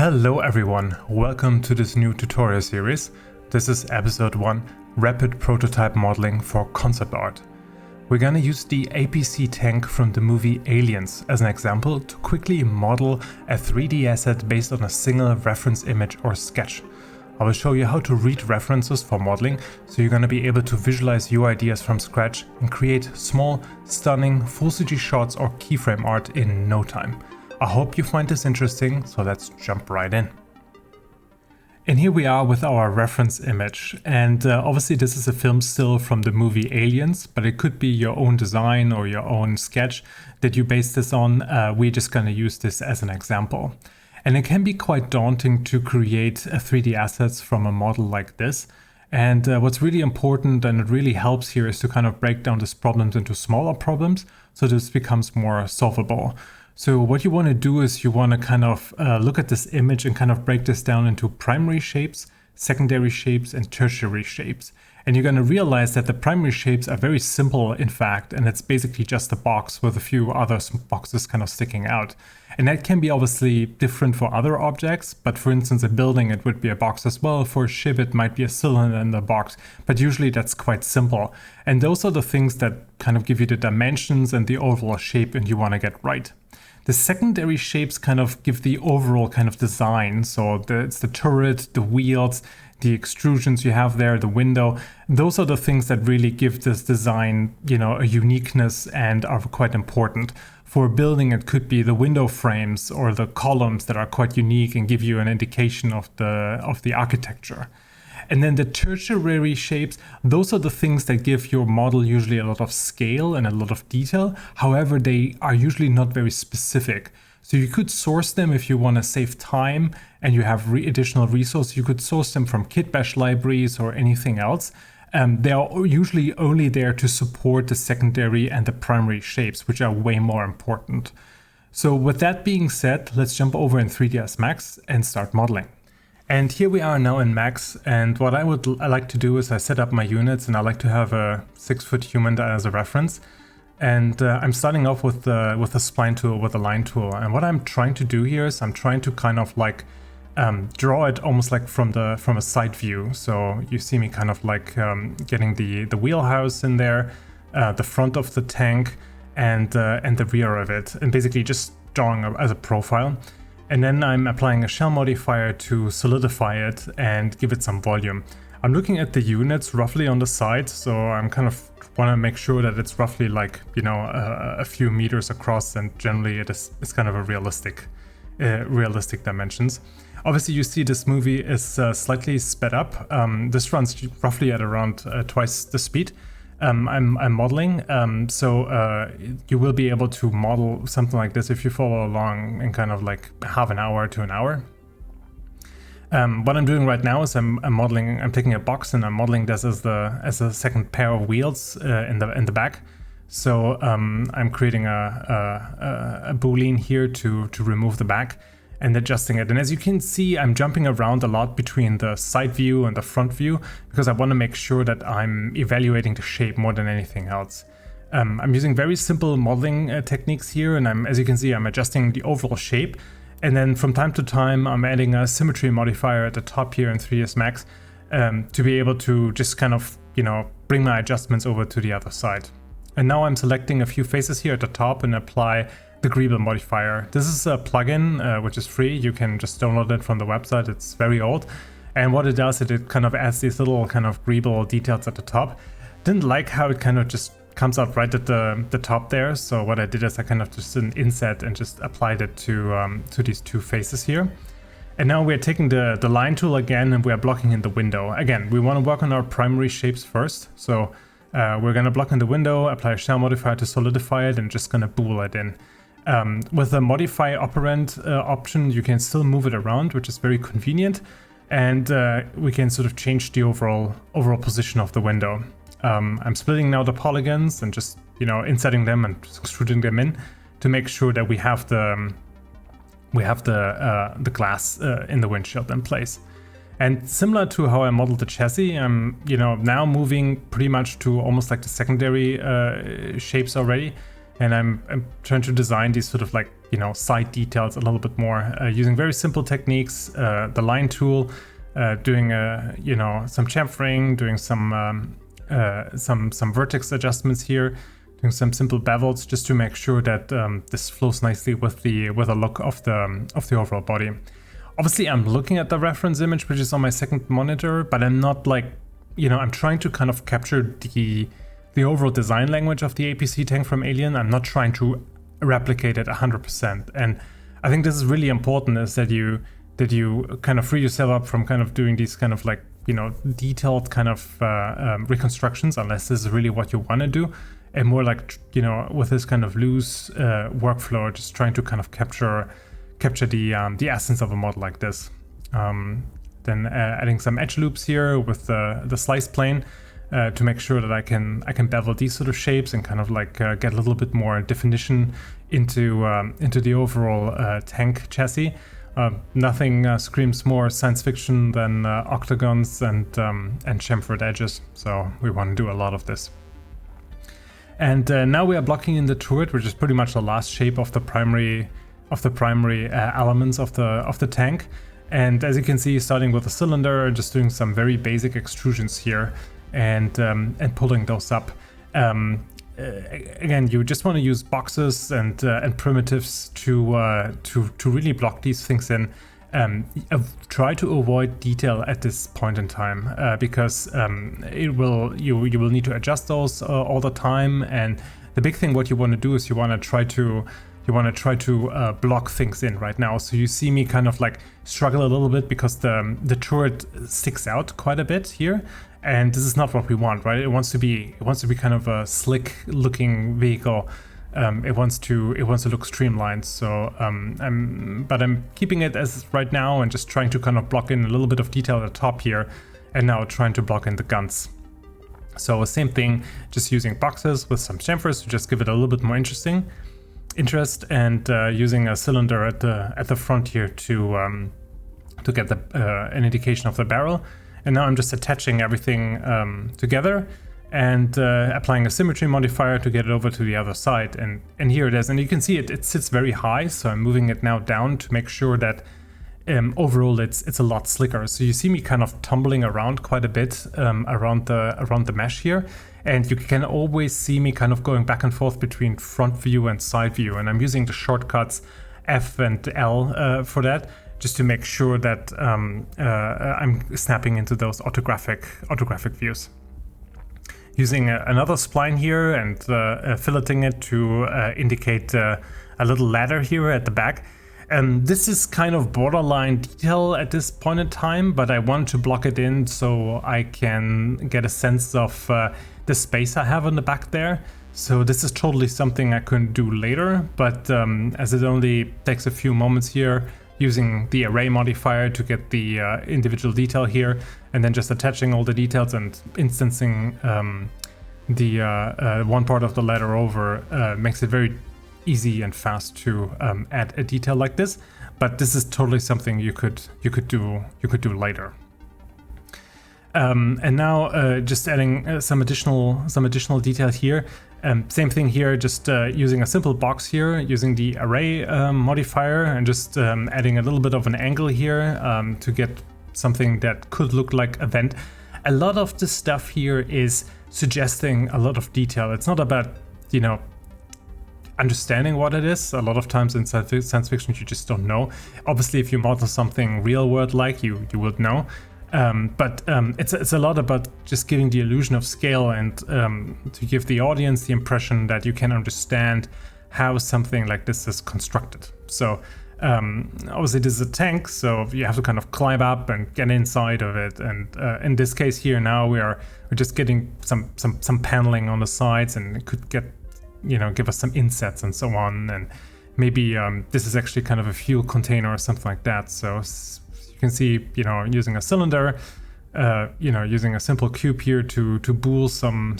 Hello everyone, welcome to this new tutorial series. This is episode 1, Rapid Prototype Modeling for Concept Art. We're gonna use the APC tank from the movie Aliens as an example to quickly model a 3D asset based on a single reference image or sketch. I will show you how to read references for modeling, so you're gonna be able to visualize your ideas from scratch and create small, stunning, full CG shots or keyframe art in no time. I hope you find this interesting, so let's jump right in. And here we are with our reference image, and obviously this is a film still from the movie Aliens, but it could be your own design or your own sketch that you base this on. We're just going to use this as an example. And it can be quite daunting to create 3D assets from a model like this. And what's really important and it really helps here is to kind of break down these problems into smaller problems so this becomes more solvable. So what you want to do is you want to kind of look at this image and kind of break this down into primary shapes, secondary shapes, and tertiary shapes. And you're going to realize that the primary shapes are very simple, in fact, and it's basically just a box with a few other boxes kind of sticking out. And that can be obviously different for other objects, but for instance, a building, it would be a box as well. For a ship, it might be a cylinder in the box, but usually that's quite simple. And those are the things that kind of give you the dimensions and the overall shape and you want to get right. The secondary shapes kind of give the overall kind of design. So it's the turret, the wheels, the extrusions you have there, the window. Those are the things that really give this design, a uniqueness and are quite important. For a building, it could be the window frames or the columns that are quite unique and give you an indication of the architecture. And then the tertiary shapes, those are the things that give your model usually a lot of scale and a lot of detail. However, they are usually not very specific. So you could source them if you want to save time and you have additional resources. You could source them from Kitbash libraries or anything else. They are usually only there to support the secondary and the primary shapes, which are way more important. So with that being said, let's jump over in 3ds Max and start modeling. And here we are now in Max, and what I like to do is I set up my units and I like to have a 6-foot human as a reference. And I'm starting off with the spline tool, with the line tool. And what I'm trying to do here is I'm trying to kind of like draw it almost like from a side view. So you see me kind of like getting the wheelhouse in there, the front of the tank, and the rear of it, and basically just drawing as a profile. And then I'm applying a shell modifier to solidify it and give it some volume. I'm looking at the units roughly on the side, so I'm kind of want to make sure that it's roughly like, a few meters across, and generally it's kind of a realistic dimensions. Obviously, you see this movie is slightly sped up. This runs roughly at around twice the speed. I'm modeling, so you will be able to model something like this if you follow along in kind of like half an hour to an hour. What I'm doing right now is I'm taking a box and I'm modeling this as a second pair of wheels in the back. So I'm creating a boolean here to remove the back and adjusting it. And as you can see, I'm jumping around a lot between the side view and the front view because I want to make sure that I'm evaluating the shape more than anything else. I'm using very simple modeling techniques here, and as you can see, I'm adjusting the overall shape. And then from time to time, I'm adding a symmetry modifier at the top here in 3ds Max to be able to just kind of, bring my adjustments over to the other side. And now I'm selecting a few faces here at the top and apply the Greeble modifier. This is a plugin which is free. You can just download it from the website. It's very old. And what it does, it kind of adds these little kind of Greeble details at the top. Didn't like how it kind of just comes out right at the top there. So what I did is I kind of just did an inset and just applied it to these two faces here. And now we're taking the line tool again and we're blocking in the window. Again, we want to work on our primary shapes first. So we're going to block in the window, apply a shell modifier to solidify it, and just going to bool it in. With the modify operand option, you can still move it around, which is very convenient. And we can sort of change the overall position of the window. I'm splitting now the polygons and just, insetting them and extruding them in to make sure that we have the glass in the windshield in place. And similar to how I modeled the chassis, I'm now moving pretty much to almost like the secondary shapes already. And I'm trying to design these sort of like side details a little bit more, using very simple techniques, the line tool, doing some chamfering, doing some vertex adjustments here, doing some simple bevels just to make sure that this flows nicely with the look of the overall body. Obviously, I'm looking at the reference image, which is on my second monitor, but I'm not I'm trying to kind of capture the overall design language of the APC tank from Alien. I'm not trying to replicate it 100%. And I think this is really important, is that you kind of free yourself up from kind of doing these kind of detailed kind of reconstructions, unless this is really what you want to do, and more with this kind of loose workflow, just trying to kind of capture the essence of a model like this. Then adding some edge loops here with the slice plane to make sure that I can bevel these sort of shapes and kind of get a little bit more definition into the overall tank chassis. Nothing screams more science fiction than octagons and chamfered edges, so we want to do a lot of this. And now we are blocking in the turret, which is pretty much the last shape of the primary elements of the tank. And as you can see, starting with a cylinder, just doing some very basic extrusions here and pulling those up. Again, you just want to use boxes and primitives to really block these things in. Try to avoid detail at this point in time, because you will need to adjust those all the time. And the big thing what you want to do is you want to try to block things in right now. So you see me kind of struggle a little bit because the turret sticks out quite a bit here, and this is not what we want, right? It wants to be kind of a slick looking vehicle. It wants to look streamlined. So I'm keeping it as right now and just trying to kind of block in a little bit of detail at the top here, and now trying to block in the guns. So same thing, just using boxes with some chamfers to just give it a little bit more interest, and using a cylinder at the front here to get an indication of the barrel. And now I'm just attaching everything together and applying a symmetry modifier to get it over to the other side. And here it is, and you can see it sits very high, so I'm moving it now down to make sure that overall it's a lot slicker. So you see me kind of tumbling around quite a bit around the mesh here, and you can always see me kind of going back and forth between front view and side view, and I'm using the shortcuts F and L for that, just to make sure that I'm snapping into those autographic views. Using another spline here and filleting it to indicate a little ladder here at the back. This is kind of borderline detail at this point in time, but I want to block it in so I can get a sense of the space I have on the back there. So this is totally something I can do later, but as it only takes a few moments here, using the array modifier to get the individual detail here, and then just attaching all the details and instancing the one part of the ladder over makes it very easy and fast to add a detail like this. But this is totally something you could do later. And now just adding some additional detail here. Same thing here, just using a simple box here, using the array modifier, and just adding a little bit of an angle here to get something that could look like a vent. A lot of this stuff here is suggesting a lot of detail. It's not about, understanding what it is. A lot of times in science fiction you just don't know. Obviously, if you model something real world like, you would know. But it's a lot about just giving the illusion of scale and to give the audience the impression that you can understand how something like this is constructed. So obviously this is a tank, so you have to kind of climb up and get inside of it. And in this case here now we're just getting some paneling on the sides, and it could get give us some insets and so on. And maybe this is actually kind of a fuel container or something like that. So you can see, using a cylinder, using a simple cube here to bool some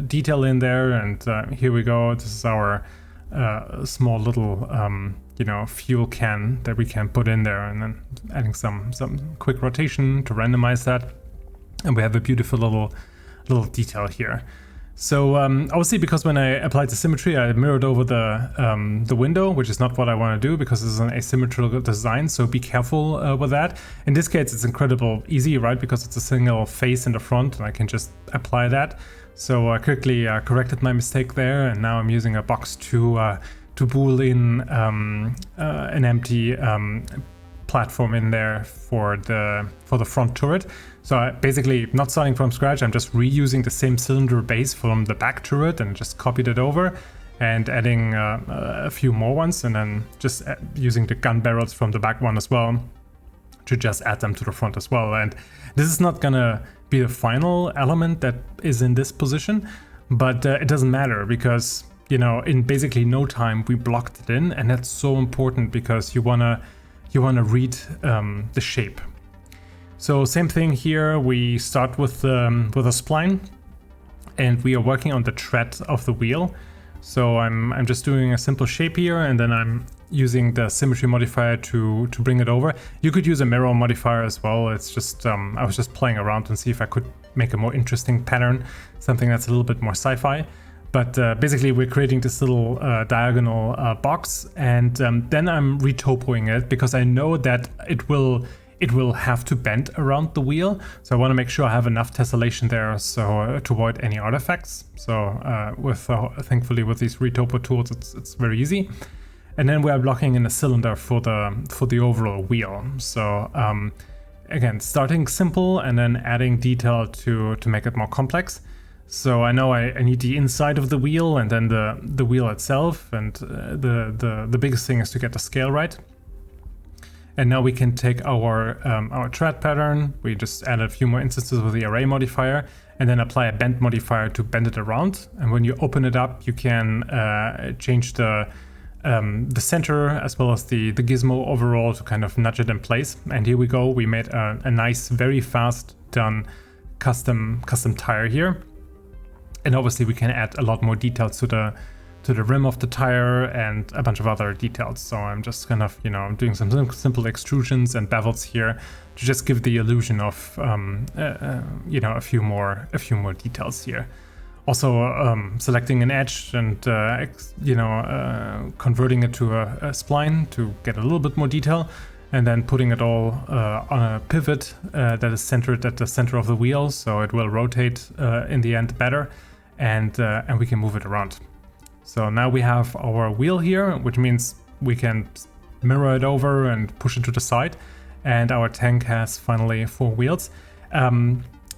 detail in there. And here we go. This is our small little fuel can that we can put in there, and then adding some quick rotation to randomize that, and we have a beautiful little detail here. So obviously, because when I applied the symmetry, I mirrored over the window, which is not what I want to do because this is an asymmetrical design. So be careful with that. In this case, it's incredibly easy, right? Because it's a single face in the front, and I can just apply that. So I quickly corrected my mistake there, and now I'm using a box to bool in an empty platform in there for the front turret. So I basically not starting from scratch, I'm just reusing the same cylinder base from the back turret and just copied it over and adding a few more ones, and then just using the gun barrels from the back one as well to just add them to the front as well. And this is not gonna be the final element that is in this position, but it doesn't matter because, you know, in basically no time we blocked it in, and that's so important because you wanna read the shape. So same thing here, we start with a spline, and we are working on the tread of the wheel. So I'm just doing a simple shape here, and then I'm using the symmetry modifier to bring it over. You could use a mirror modifier as well. It's just I was just playing around and see if I could make a more interesting pattern, something that's a little bit more sci-fi. But basically we're creating this little diagonal box, and then I'm retopoing it because I know that it will have to bend around the wheel. So I want to make sure I have enough tessellation there so to avoid any artifacts. So thankfully with these retopo tools, it's very easy. And then we are blocking in a cylinder for the overall wheel. So again, starting simple and then adding detail to make it more complex. So I know I need the inside of the wheel and then the wheel itself, and the biggest thing is to get the scale right. And now we can take our tread pattern. We just add a few more instances with the array modifier, and then apply a bend modifier to bend it around. And when you open it up, you can change the center as well as the gizmo overall to kind of nudge it in place. And here we go. We made a nice, very fast done custom tire here. And obviously we can add a lot more details to the rim of the tire and a bunch of other details. So I'm just kind of, I'm doing some simple extrusions and bevels here to just give the illusion of, a few more details here. Also selecting an edge and, converting it to a spline to get a little bit more detail, and then putting it all on a pivot that is centered at the center of the wheel, so it will rotate in the end better, and we can move it around. So now we have our wheel here, which means we can mirror it over and push it to the side, and our tank has finally 4 wheels.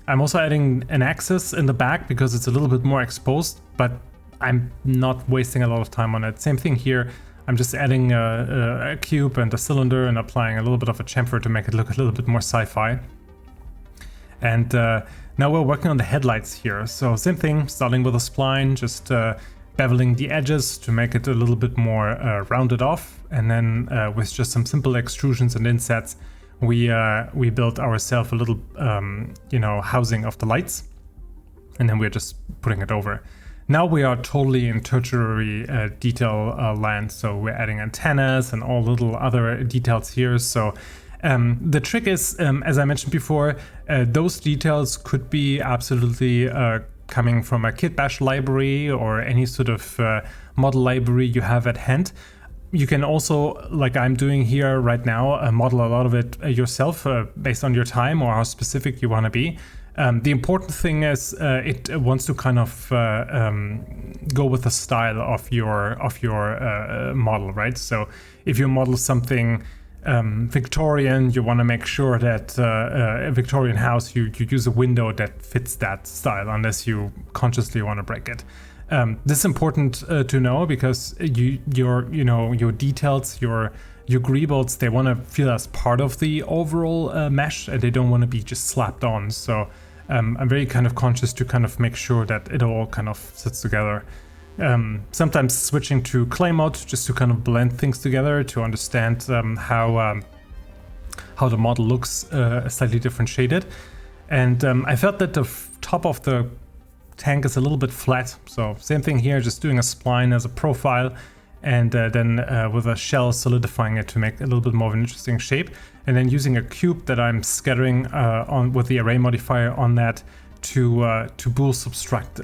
I'm also adding an axis in the back because it's a little bit more exposed, but I'm not wasting a lot of time on it. Same thing here. I'm just adding a cube and a cylinder and applying a little bit of a chamfer to make it look a little bit more sci-fi. And now we're working on the headlights here. So same thing, starting with a spline, just beveling the edges to make it a little bit more rounded off. And then with just some simple extrusions and insets, we built ourselves a little, housing of the lights. And then we're just putting it over. Now we are totally in tertiary detail land, so we're adding antennas and all little other details here. So the trick is, as I mentioned before, those details could be absolutely coming from a kitbash library or any sort of model library you have at hand. You can also, like I'm doing here right now, model a lot of it yourself based on your time or how specific you want to be. The important thing is it wants to kind of go with the style of your model, right? So if you model something Victorian, you want to make sure that a Victorian house, you use a window that fits that style, unless you consciously want to break it. This is important to know because your details, your Greebles, they want to feel as part of the overall mesh, and they don't want to be just slapped on. So I'm very kind of conscious to kind of make sure that it all kind of sits together. Sometimes switching to clay mode just to kind of blend things together to understand how the model looks slightly different shaded. And I felt that the top of the tank is a little bit flat. So same thing here, just doing a spline as a profile, and then with a shell solidifying it to make a little bit more of an interesting shape, and then using a cube that I'm scattering on with the array modifier on that to bool subtract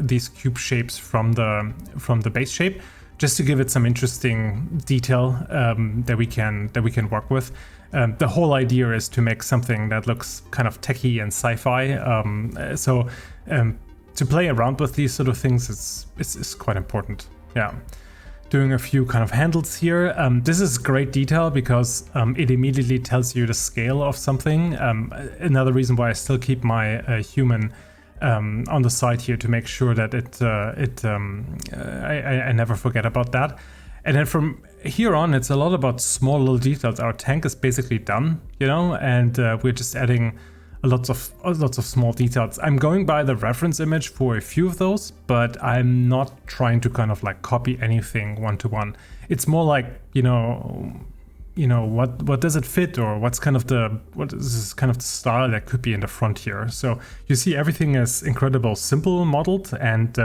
these cube shapes from the base shape, just to give it some interesting detail that we can work with. The whole idea is to make something that looks kind of techy and sci-fi. To play around with these sort of things is quite important. Yeah. Doing a few kind of handles here. This is great detail because it immediately tells you the scale of something. Another reason why I still keep my human on the side here, to make sure that I never forget about that. And then from here on, it's a lot about small little details. Our tank is basically done, you know, and we're just adding lots of small details. I'm going by the reference image for a few of those, but I'm not trying to kind of like copy anything one to one. It's more like, you know, what does it fit, or what is the style that could be in the front here. So you see everything is incredible simple modeled, and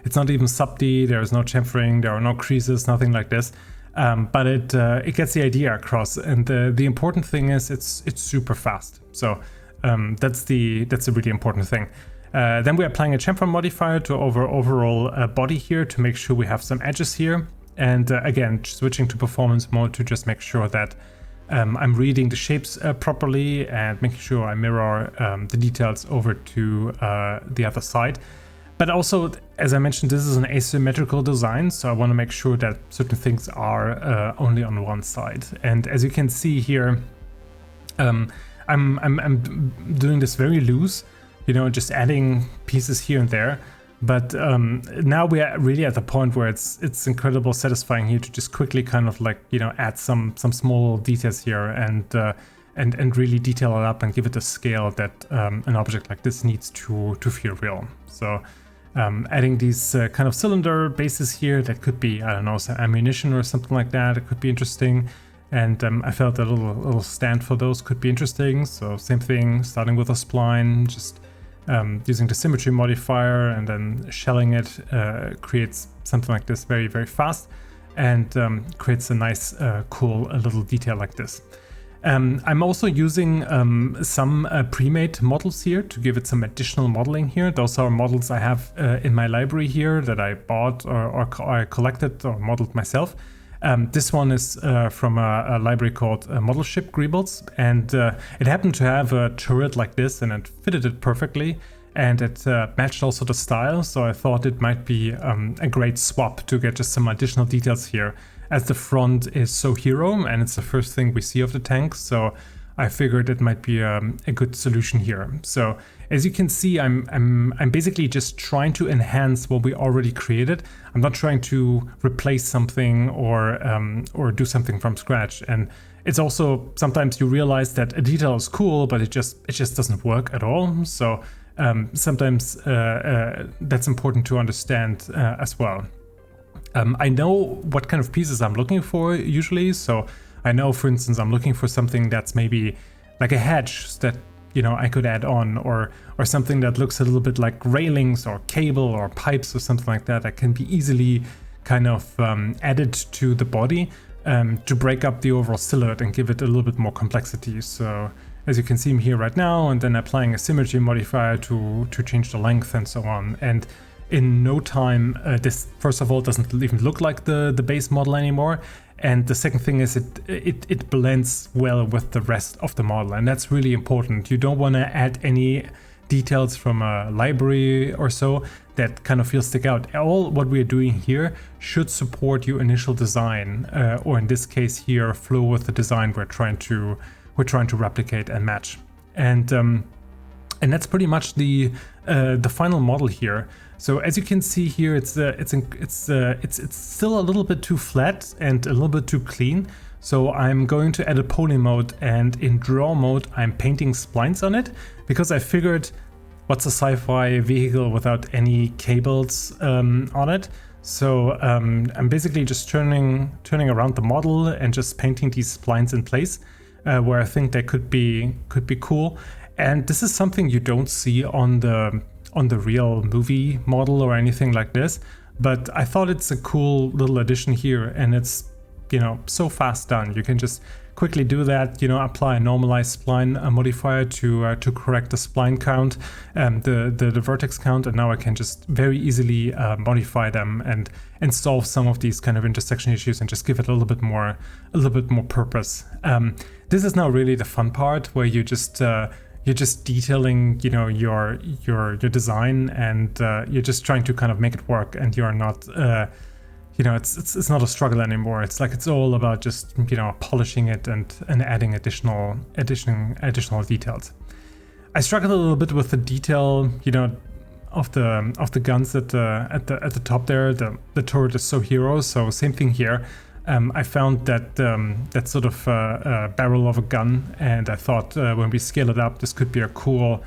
it's not even sub-D, there is no chamfering, there are no creases, nothing like this. But it gets the idea across, and the important thing is it's super fast. So that's a really important thing. Then we're applying a chamfer modifier to overall body here to make sure we have some edges here. And again, switching to performance mode to just make sure that I'm reading the shapes properly, and making sure I mirror the details over to the other side. But also, as I mentioned, this is an asymmetrical design, so I want to make sure that certain things are only on one side. And as you can see here, I'm doing this very loose, you know, just adding pieces here and there. But now we are really at the point where it's incredibly satisfying here to just quickly kind of like, you know, add some small details here and really detail it up and give it a scale that an object like this needs to feel real. So adding these kind of cylinder bases here, that could be, I don't know, some ammunition or something like that. It could be interesting. And I felt a little stand for those could be interesting. So same thing, starting with a spline, just using the symmetry modifier and then shelling it creates something like this very, very fast, and creates a nice, cool little detail like this. I'm also using some pre-made models here to give it some additional modeling here. Those are models I have in my library here that I bought or I collected or modeled myself. This one is from a library called Model Ship Greebles, and it happened to have a turret like this, and it fitted it perfectly, and it matched also the style, so I thought it might be a great swap to get just some additional details here, as the front is so hero and it's the first thing we see of the tank, so I figured it might be a good solution here. So as you can see, I'm basically just trying to enhance what we already created. I'm not trying to replace something or do something from scratch. And it's also, sometimes you realize that a detail is cool, but it just doesn't work at all. So sometimes that's important to understand as well. I know what kind of pieces I'm looking for usually. So I know, for instance, I'm looking for something that's maybe like a hedge that, you know, I could add on, or something that looks a little bit like railings or cable or pipes or something like that can be easily kind of added to the body to break up the overall silhouette and give it a little bit more complexity. So as you can see here right now, and then applying a symmetry modifier to change the length and so on. And in no time, this first of all doesn't even look like the base model anymore. And the second thing is it blends well with the rest of the model, and that's really important. You don't want to add any details from a library or so that kind of feel stick out. All what we're doing here should support your initial design, or in this case here, flow with the design we're trying to replicate and match. And that's pretty much the final model here. So as you can see here, it's still a little bit too flat and a little bit too clean. So I'm going to add a poly mode, and in draw mode I'm painting splines on it, because I figured, what's a sci-fi vehicle without any cables on it? So I'm basically just turning around the model and just painting these splines in place where I think they could be cool. And this is something you don't see on the real movie model or anything like this, but I thought it's a cool little addition here, and it's, you know, so fast done. You can just quickly do that, apply a normalized spline modifier to correct the spline count, the vertex count, and now I can just very easily modify them and solve some of these kind of intersection issues and just give it a little bit more purpose. This is now really the fun part, where you're just detailing, your design, and you're just trying to kind of make it work, and you're not, it's not a struggle anymore. It's like it's all about just polishing it and adding additional details. I struggled a little bit with the detail, of the guns at the top there. The turret is so hero, so same thing here. I found that sort of barrel of a gun, and I thought when we scale it up, this could be a cool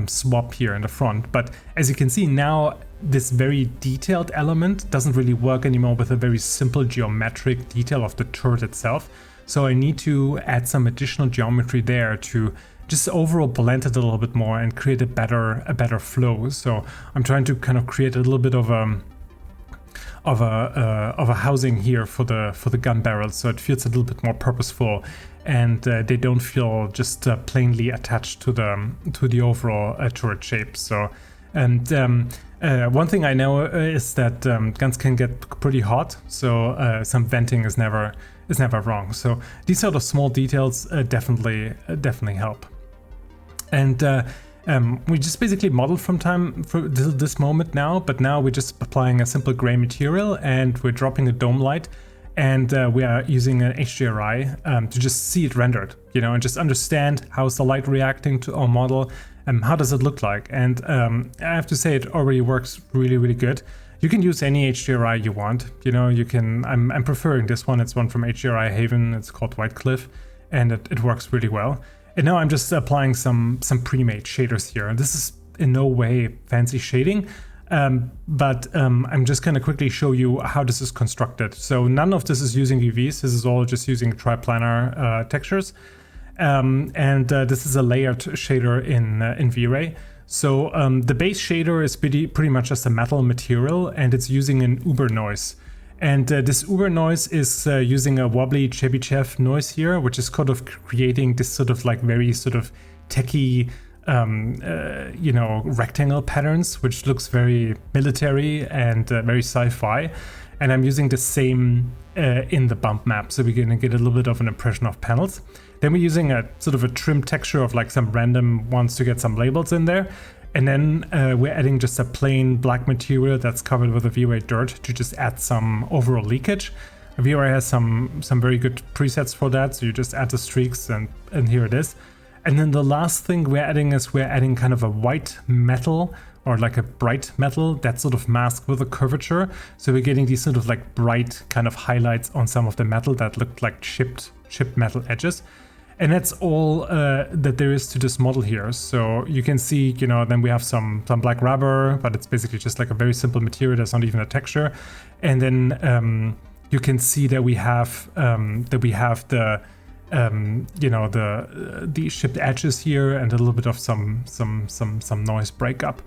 swap here in the front. But as you can see now, this very detailed element doesn't really work anymore with a very simple geometric detail of the turret itself. So I need to add some additional geometry there to just overall blend it a little bit more and create a better flow. So I'm trying to kind of create a little bit of a housing here for the gun barrels, so it feels a little bit more purposeful, and they don't feel just plainly attached to the overall turret shape. So, and one thing I know is that guns can get pretty hot, so some venting is never wrong. So these sort of small details definitely help. And we just basically modeled from time for this moment now, but now we're just applying a simple gray material, and we're dropping a dome light, and we are using an HDRI to just see it rendered, and just understand how's the light reacting to our model, and how does it look like. And I have to say, it already works really, really good. You can use any HDRI you want, you can, I'm preferring this one. It's one from HDRI Haven, it's called White Cliff, and it works really well. And now I'm just applying some pre-made shaders here. This is in no way fancy shading, but I'm just going to quickly show you how this is constructed. So none of this is using UVs. This is all just using triplanar textures. And this is a layered shader in V-Ray. So the base shader is pretty much just a metal material, and it's using an Uber noise. And this Uber noise is using a wobbly Chebyshev noise here, which is kind of creating this sort of like very sort of techie, rectangle patterns, which looks very military and very sci-fi. And I'm using the same in the bump map, so we're gonna get a little bit of an impression of panels. Then we're using a sort of a trim texture of like some random ones to get some labels in there. And then we're adding just a plain black material that's covered with a V-Ray dirt to just add some overall leakage. V-Ray has some very good presets for that, so you just add the streaks, and here it is. And then the last thing we're adding is we're adding kind of a white metal, or like a bright metal that's sort of masked with a curvature. So we're getting these sort of like bright kind of highlights on some of the metal that looked like chipped metal edges. And that's all that there is to this model here. So you can see, then we have some black rubber, but it's basically just like a very simple material. There's not even a texture. And then you can see that we have the shipped edges here, and a little bit of some noise breakup.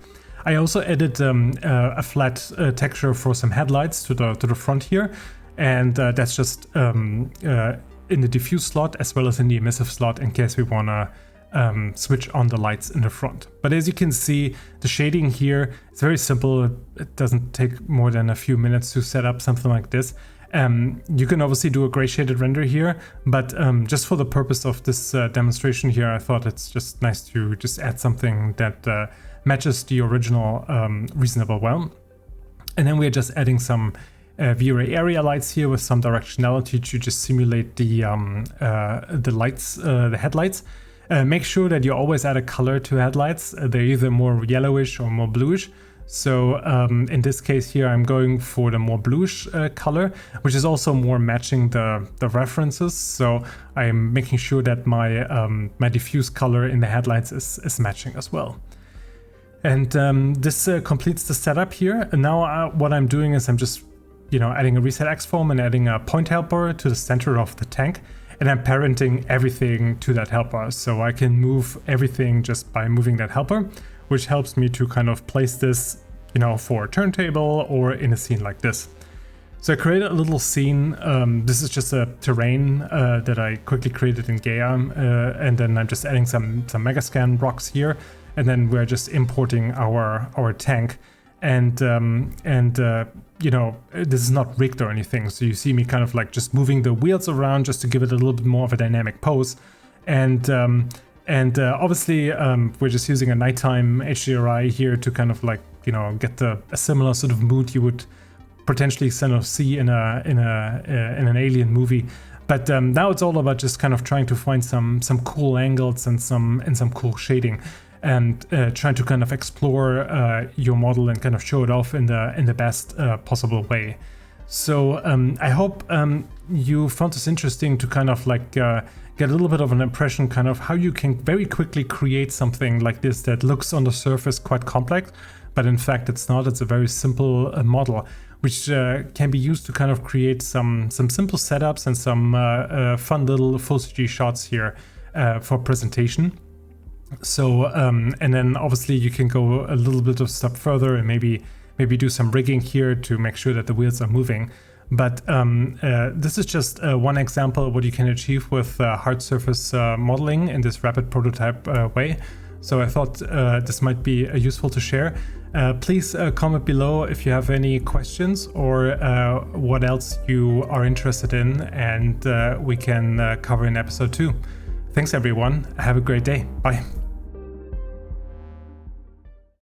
I also added a flat texture for some headlights to the front here, and that's just in the diffuse slot as well as in the emissive slot, in case we want to switch on the lights in the front. But as you can see, the shading here is very simple. It doesn't take more than a few minutes to set up something like this. You can obviously do a gray shaded render here, but just for the purpose of this demonstration here, I thought it's just nice to just add something that matches the original reasonable well. And then we're just adding some V-Ray area lights here with some directionality to just simulate the lights, the headlights. Make sure that you always add a color to headlights. They're either more yellowish or more bluish. So in this case here, I'm going for the more bluish color, which is also more matching the references. So I'm making sure that my my diffuse color in the headlights is matching as well. And this completes the setup here. And now what I'm doing is I'm just adding a reset X form and adding a point helper to the center of the tank, and I'm parenting everything to that helper. So I can move everything just by moving that helper, which helps me to kind of place this, for a turntable or in a scene like this. So I created a little scene. This is just a terrain that I quickly created in Gaia, and then I'm just adding some Megascan rocks here, and then we're just importing our tank. And you know, this is not rigged or anything. So you see me kind of like just moving the wheels around just to give it a little bit more of a dynamic pose. And obviously we're just using a nighttime HDRI here to kind of like, you know, get a similar sort of mood you would potentially kind of see in an alien movie. But now it's all about just kind of trying to find some cool angles and some cool shading, and trying to kind of explore your model and kind of show it off in the best possible way. So I hope you found this interesting to kind of like get a little bit of an impression kind of how you can very quickly create something like this that looks on the surface quite complex, but in fact it's not. It's a very simple model, which can be used to kind of create some simple setups and some fun little full CG shots here for presentation. So and then obviously you can go a little bit of step further and maybe do some rigging here to make sure that the wheels are moving. But this is just one example of what you can achieve with hard surface modeling in this rapid prototype way. So I thought this might be useful to share. Please comment below if you have any questions or what else you are interested in, and we can cover in episode 2. Thanks everyone. Have a great day. Bye.